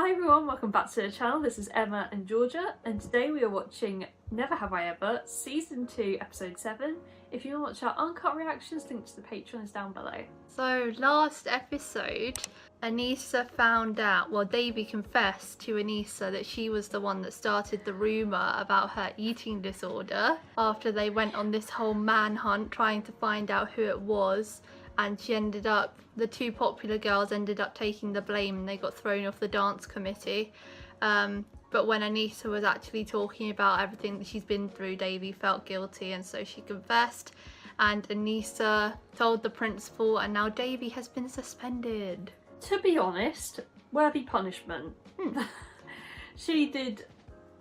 Hi everyone, welcome back to the channel. This is Emma and Georgia, and today we are watching Never Have I Ever, Season 2, Episode 7. If you want to watch our uncut reactions, link to the Patreon is down below. So last episode, Aneesa found out, well, Devi confessed to Aneesa that she was the one that started the rumour about her eating disorder after they went on this whole manhunt trying to find out who it was. And she ended up, the two popular girls ended up taking the blame and they got thrown off the dance committee. But when Aneesa was actually talking about everything that she's been through, Devi felt guilty and so she confessed. And Aneesa told the principal and now Devi has been suspended. To be honest, worthy punishment. She did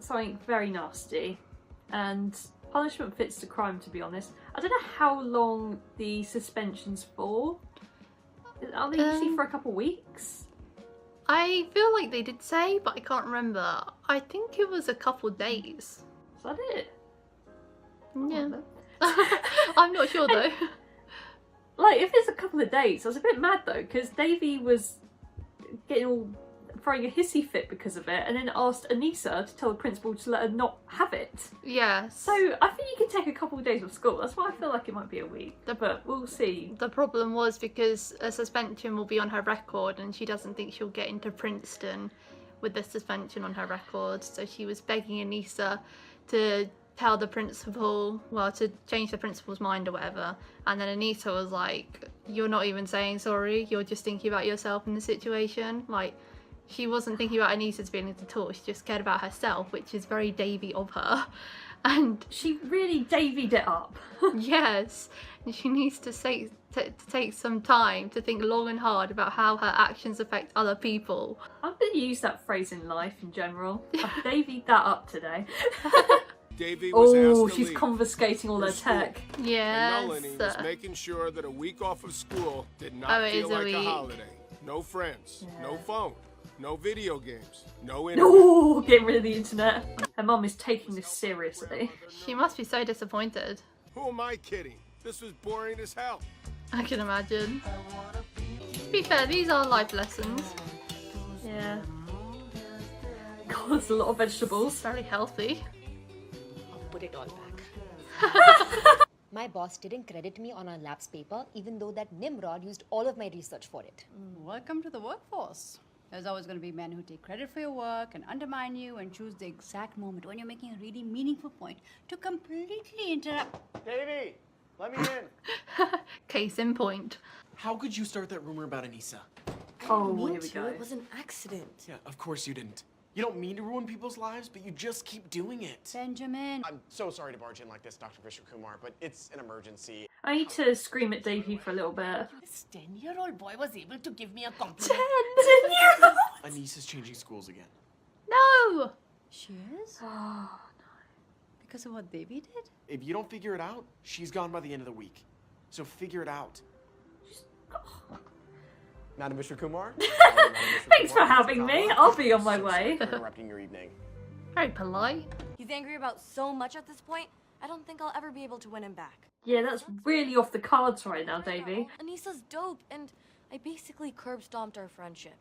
something very nasty and punishment fits the crime, to be honest. I don't know how long the suspension's for. Are they usually for a couple weeks? I feel like they did say, but I can't remember. I think it was a couple days. Is that it? Yeah. I'm not sure though. Like, if it's a couple of days, I was a bit mad though, because Devi was getting all throwing a hissy fit because of it, and then asked Aneesa to tell the principal to let her not have it. Yeah. So I think you can take a couple of days of school. That's why I feel like it might be a week, but we'll see. The problem was because a suspension will be on her record, and she doesn't think she'll get into Princeton with the suspension on her record. So she was begging Aneesa to tell the principal, well, to change the principal's mind or whatever. And then Aneesa was like, "You're not even saying sorry. You're just thinking about yourself in the situation." Like, she wasn't thinking about Aneesa's feelings at all. She just cared about herself, which is very Devi of her. And she really Davied it up. yes, and she needs to take some time to think long and hard about how her actions affect other people. I'm going to use that phrase in life in general. I've Davied that up today. Devi was asked to she's leave confiscating all for their school. tech. Yes. And Nalini was making sure that a week off of school did not it feel is a like a week. holiday. No friends, no phone, no video games, no internet. No, getting rid of the internet. Her mum is taking this seriously. She must be so disappointed. Who am I kidding? This was boring as hell. I can imagine. To be fair, these are life lessons. Yeah. God, there's a lot of vegetables. Very healthy. I'll put it all back. My boss didn't credit me on our labs paper, even though that Nimrod used all of my research for it. Welcome to the workforce. There's always going to be men who take credit for your work and undermine you and choose the exact moment when you're making a really meaningful point to completely interrupt. Davey, let me in. Case in point. How could you start that rumor about Aneesa? Oh, here we go. It was an accident. Yeah, of course you didn't. You don't mean to ruin people's lives, but you just keep doing it. Benjamin. I'm so sorry to barge in like this, Dr. Vishnu Kumar, but it's an emergency. I need to scream at Devi for a little bit. This 10-year-old boy was able to give me a compliment. 10-year-old! Aneesa's changing schools again. No! She is? Oh, Because of what Devi did? If you don't figure it out, she's gone by the end of the week. So figure it out. Madam Vishnu Kumar? thanks for having me. I'll be on my way. For interrupting your evening. Very polite. He's angry about so much at this point, I don't think I'll ever be able to win him back. Yeah, that's really off the cards right now, Davey. Aneesa's dope, and I basically curb stomped our friendship.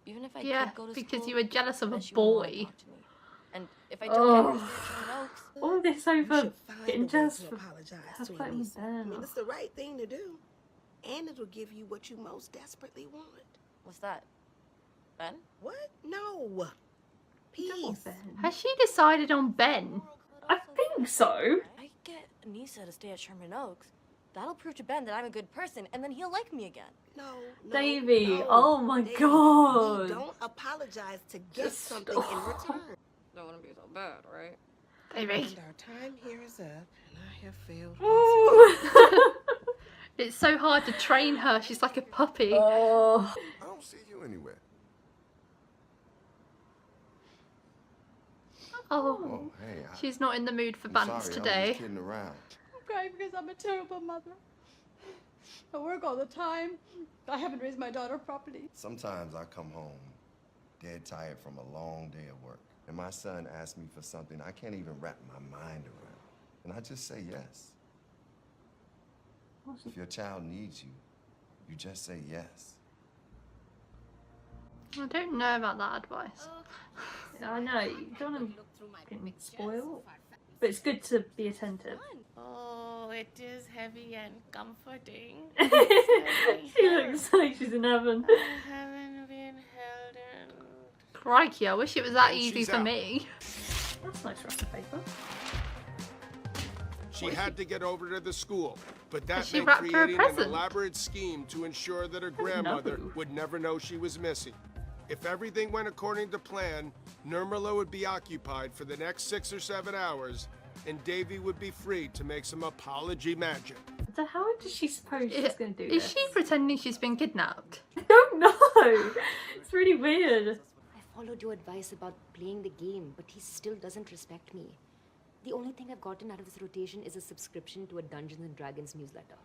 Even if I Yeah, could go to because school, you were jealous of a then she wouldn't wanna boy. talk to me. And if I don't get her Sherman Oaks, All this You over should find getting a way jealous to for apologize her to fighting with Aneesa. I mean, Ben. it's the right thing to do. And it'll give you what you most desperately want. what's that? Ben? What? No. Peace. Has she decided on Ben? I think so. I get Aneesa to stay at Sherman Oaks. That'll prove to Ben that I'm a good person, and then he'll like me again. No, Davey, no. oh my Davey, God. we don't apologize to get Just- something in return. Don't want to be so bad, right? Baby. And our time here is up, and I have failed. Ooh. It's so hard to train her. She's like a puppy. Oh. I don't see you anywhere. Oh, Hey, she's not in the mood for balance today. kidding around. I'm crying because I'm a terrible mother. I work all the time. I haven't raised my daughter properly. Sometimes I come home dead tired from a long day of work, and my son asks me for something I can't even wrap my mind around, and I just say yes. If your child needs you, you just say yes. I don't know about that advice. I know, you don't want to get spoiled, but it's good to be attentive. Oh, it is heavy and comforting. She looks like she's in heaven. I haven't been held in. Crikey, I wish it was that And easy she's for out. me. That's nice wrapping paper. She had to get over to the school, but that She meant wrapped her a creating an present. elaborate scheme to ensure that her grandmother would never know she was missing. If everything went according to plan, Nirmala would be occupied for the next 6 or 7 hours, and Devi would be free to make some apology magic. So how does she suppose she's going to do Is this? she pretending she's been kidnapped? I don't know. It's really weird. I followed your advice about playing the game, but he still doesn't respect me. The only thing I've gotten out of this rotation is a subscription to a Dungeons and Dragons newsletter.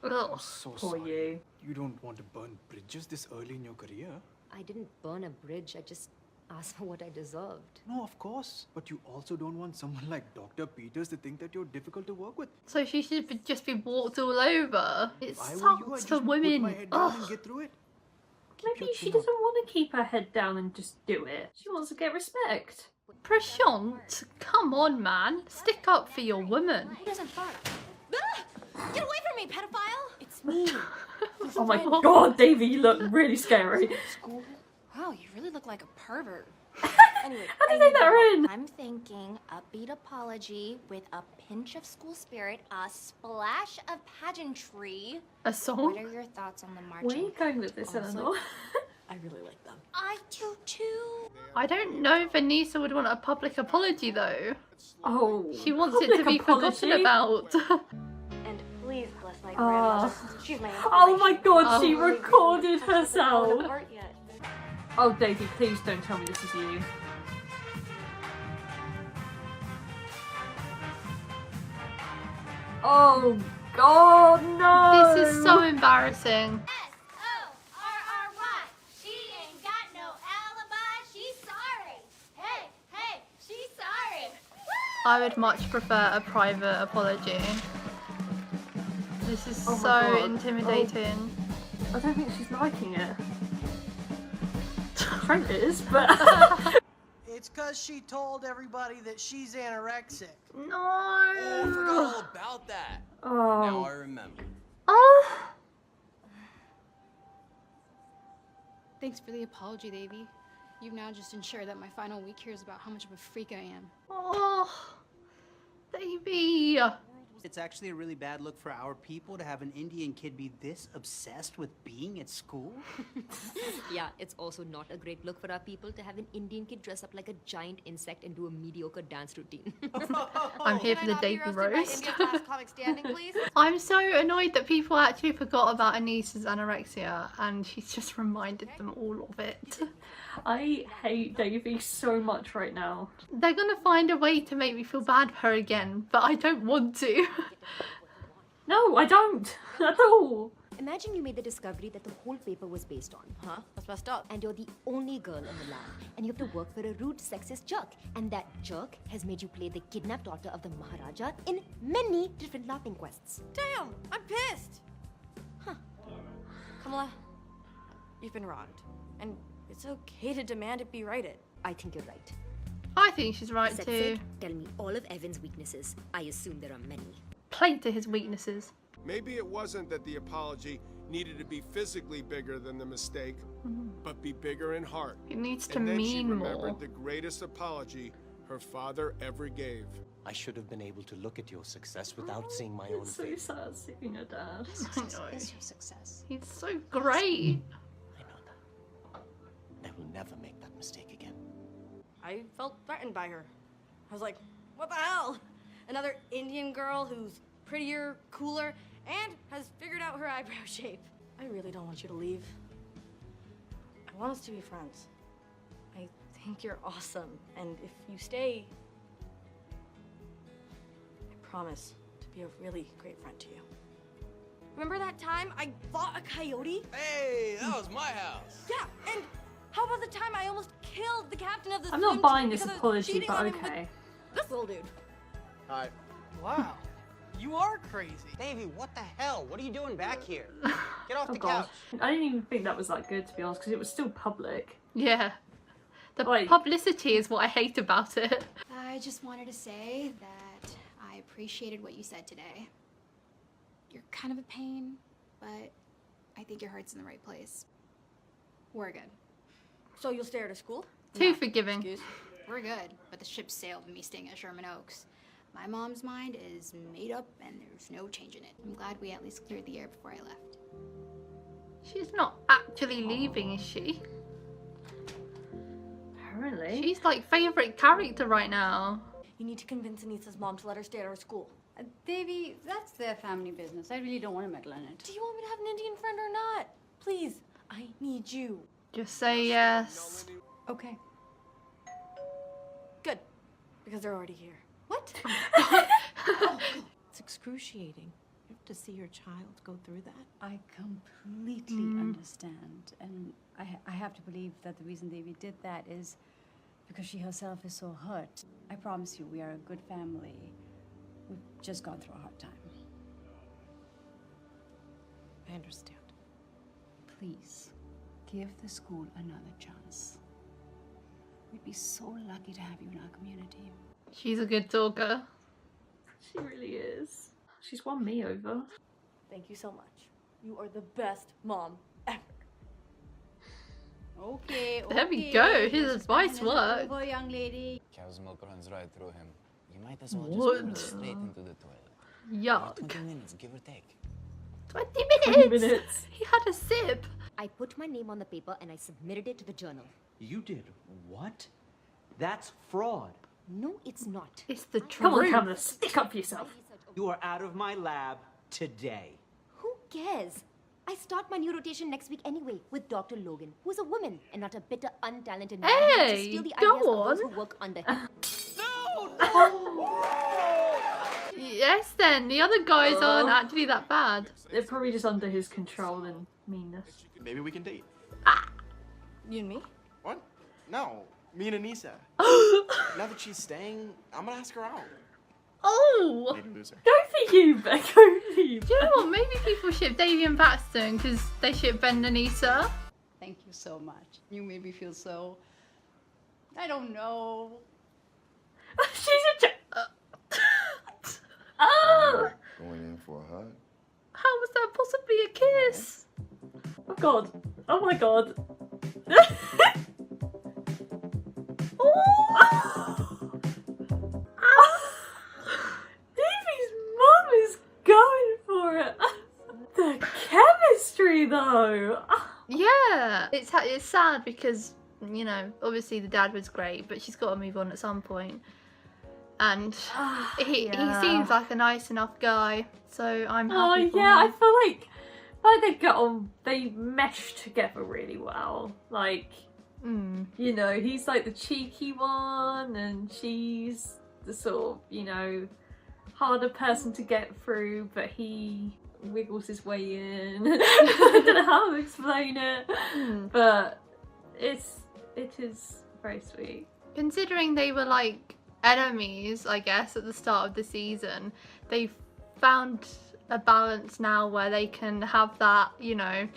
Ugh. So Poor sorry. you. You don't want to burn bridges this early in your career? I didn't burn a bridge, I just asked for what I deserved. No, of course. But you also don't want someone like Dr. Peters to think that you're difficult to work with. So she should just be walked all over. It If I were you, I'd sucks just for put my women. head down and Ugh. get through it. Maybe she doesn't want to keep her head down and just do it. She wants to get respect. Prashant, come on, man. Stick up for your woman. Who doesn't fart? Ah! Get away from me, pedophile! It's me. Oh my god, Davey, you look really scary. School? Wow, you really look like a pervert. Anyway, How did they let her in? I'm thinking upbeat apology with a pinch of school spirit, a splash of pageantry. A song? What are your thoughts on the marching? Where are you going with this, Honestly, Eleanor? I really like them. I do too. I don't know if Aneesa would want a public apology though. Oh, She wants it to be forgotten about. And please bless my Oh. grandmother. She's my Oh my god, she Oh. recorded falling herself. apart yet. Oh, Davey, please don't tell me this is you. Oh god, no! This is so embarrassing. S-O-R-R-Y. She ain't got no alibi. She's sorry. Hey, hey, she's sorry. I would much prefer a private apology. This is Oh my so God. intimidating. I don't think she's liking it. Trent is, but... It's because she told everybody that she's anorexic. No. Oh, I forgot all about that. Now I Oh. remember. Oh. Thanks for the apology, Devi. You've now just ensured that my final week here is about how much of a freak I am. Oh. Baby. It's actually a really bad look for our people to have an Indian kid be this obsessed with being at school. Yeah, it's also not a great look for our people to have an Indian kid dress up like a giant insect and do a mediocre dance routine. I'm here Can for I the not be Davey roasted by roast. India's last comic standing, please? I'm so annoyed that people actually forgot about Aneesa's anorexia and she's just reminded them all of it. I hate Davey so much right now. They're gonna find a way to make me feel bad for her again, but I don't want to. No, I don't at all. Imagine you made the discovery that the whole paper was based on. Huh? That's messed up. And you're the only girl in the lab. And you have to work for a rude, sexist jerk. And that jerk has made you play the kidnapped daughter of the Maharaja in many different laughing quests. Damn, I'm pissed. Huh. Kamala, you've been wronged. And it's okay to demand it be righted. I think you're right. I think she's right Set too. said, tell me all of Evan's weaknesses. I assume there are many. Play to his weaknesses. Maybe it wasn't that the apology needed to be physically bigger than the mistake, but be bigger in heart. It needs to And then she mean remembered more. the greatest apology her father ever gave. I should have been able to look at your success without seeing my own It's so face. sad seeing her dad. I know. Is your success. He's so great. I know that. I will never make that mistake again. I felt threatened by her. I was like, what the hell? Another Indian girl who's prettier, cooler, and has figured out her eyebrow shape. I really don't want you to leave. I want us to be friends. I think you're awesome, and if you stay, I promise to be a really great friend to you. Remember that time I fought a coyote? Hey, that was my house. Yeah, and how about the time I almost killed the captain of the I'm swim not buying team this because I was apology, cheating but on him with okay. this little dude. Hi. Wow. You are crazy. Davey, what the hell? What are you doing back here? Get off Oh the god. couch. I didn't even think that was that good, to be honest, because it was still public. Yeah. The Like- publicity is what I hate about it. I just wanted to say that I appreciated what you said today. You're kind of a pain, but I think your heart's in the right place. We're good. So you'll stay at her school? Too forgiving. Excuse? We're good, but the ship sailed with me staying at Sherman Oaks. My mom's mind is made up and there's no changing it. I'm glad we at least cleared the air before I left. She's not actually leaving, is she? Apparently. She's like favourite character right now. You need to convince Aneesa's mom to let her stay at her school. Devi, that's their family business. I really don't want to meddle in it. Do you want me to have an Indian friend or not? Please, I need you. Just say yes. Okay. Good, because they're already here. What? It's excruciating. You have to see your child go through that. I completely understand. And I have to believe that the reason Devi did that is because she herself is so hurt. I promise you, we are a good family. We've just gone through a hard time. I understand. Please, give the school another chance. We'd be so lucky to have you in our community. She's a good talker. She really is. She's won me over. Thank you so much. You are the best mom ever. Okay, There we go. His advice Over, worked. young lady. Cow's milk runs right through him. You might as well What? just pour it straight into the toilet. Yuck. 20 minutes, give or take. 20 20 minutes. minutes. He had a sip. I put my name on the paper and I submitted it to the journal. You did what? That's fraud. No, it's not. It's the Come on, truth. Kamala, stick up for yourself. You are out of my lab today. Who cares? I start my new rotation next week anyway with Dr. Logan, who's a woman and not a bitter, untalented man who wants to Hey, steal the go ideas of those on. who work under him. Yes, then. The other guys aren't actually that bad. They're probably just under his control and meanness. Maybe we can date. You and me? What? No, me and Aneesa. Now that she's staying, I'm gonna ask her out. Oh! Maybe lose her. Go for you, Ben. Go for you. Do you know what? Maybe people ship Davy and Paxton because they ship Ben and Aneesa. Thank you so much. You made me feel so... I don't know. She's a Oh! Going in for a hug? How was that possibly a kiss? Oh god. Oh my god. Davey's mum is going for it. The chemistry though. Yeah, it's sad because, you know, obviously the dad was great, but she's got to move on at some point. And he seems like a nice enough guy, so I'm happy for yeah, him. I feel like they get on, they mesh together really well. Like, you know, he's like the cheeky one, and she's the sort of, you know, harder person to get through, but he wiggles his way in. I don't know how to explain it, but it is very sweet. Considering they were like enemies, I guess, at the start of the season, they've found a balance now where they can have that, you know,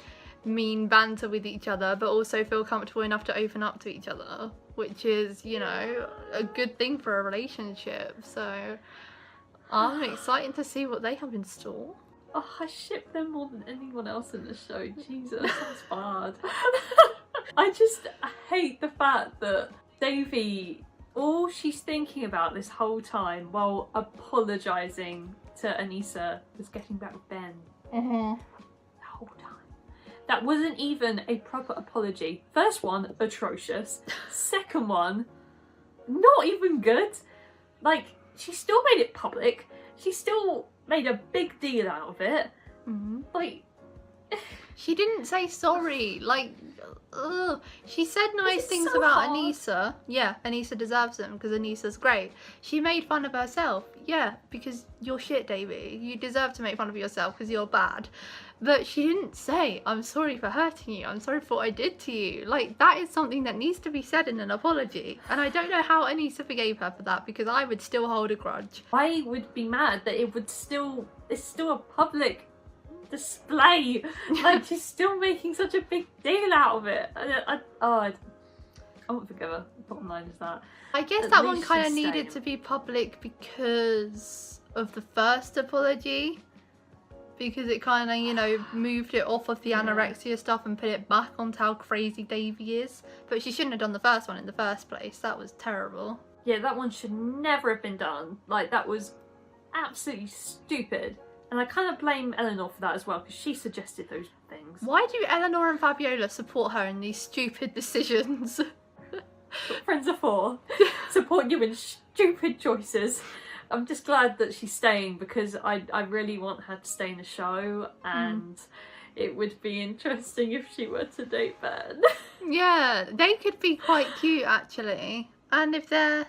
mean banter with each other, but also feel comfortable enough to open up to each other, which is, you know, a good thing for a relationship. So I'm excited to see what they have in store. Oh, I ship them more than anyone else in the show. Jesus, that's bad. I hate the fact that Devi, all she's thinking about this whole time while apologising to Aneesa was getting back with Ben. The whole time. That wasn't even a proper apology. First one, atrocious. Second one, not even good. Like, she still made it public. She still made a big deal out of it. Like, she didn't say sorry. Like, she said nice things so about hard? Aneesa. Yeah, Aneesa deserves them because Aneesa's great. She made fun of herself. Yeah, because you're shit, Davey. You deserve to make fun of yourself because you're bad. But she didn't say, I'm sorry for hurting you. I'm sorry for what I did to you. Like, that is something that needs to be said in an apology. And I don't know how Aneesa forgave her for that, because I would still hold a grudge. I would be mad that it's still a public display. Like, she's still making such a big deal out of it. I won't forgive her. Bottom line is that. I guess At that one least kind of she's needed staying. to be public because of the first apology. Because it kind of, you know, moved it off of the anorexia stuff and put it back onto how crazy Devi is. But she shouldn't have done the first one in the first place. That was terrible. Yeah, that one should never have been done. Like, that was absolutely stupid. And I kind of blame Eleanor for that as well, because she suggested those things. Why do Eleanor and Fabiola support her in these stupid decisions? That's what friends are for. Support you in stupid choices. I'm just glad that she's staying, because I really want her to stay in the show, and it would be interesting if she were to date Ben. Yeah, they could be quite cute actually. And if they're,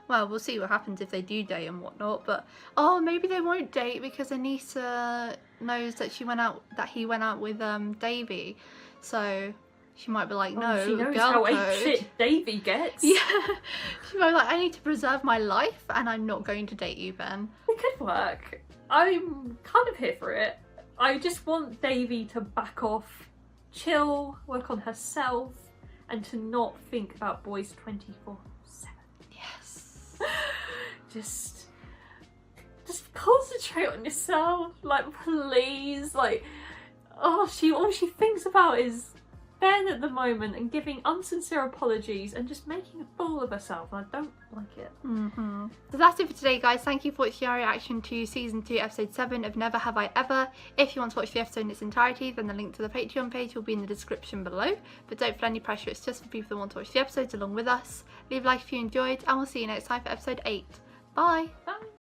well, we'll see what happens if they do date and whatnot. But oh, maybe they won't date because Aneesa knows that he went out with Devi, so she might be like, no, she knows girl how code. ape shit Devi gets. Yeah, she might be like, I need to preserve my life, and I'm not going to date you, Ben. It could work. I'm kind of here for it. I just want Devi to back off, chill, work on herself, and to not think about boys 24/7. Yes. Just concentrate on yourself, like, please. Like, all she thinks about is Ben at the moment, and giving unsincere apologies and just making a fool of herself, and I don't like it. So that's it for today, guys. Thank you for watching our reaction to season 2 episode 7 of Never Have I Ever. If you want to watch the episode in its entirety, then the link to the Patreon page will be in the description below, but don't feel any pressure, it's just for people that want to watch the episodes along with us. Leave a like if you enjoyed, and we'll see you next time for episode 8. Bye. Bye.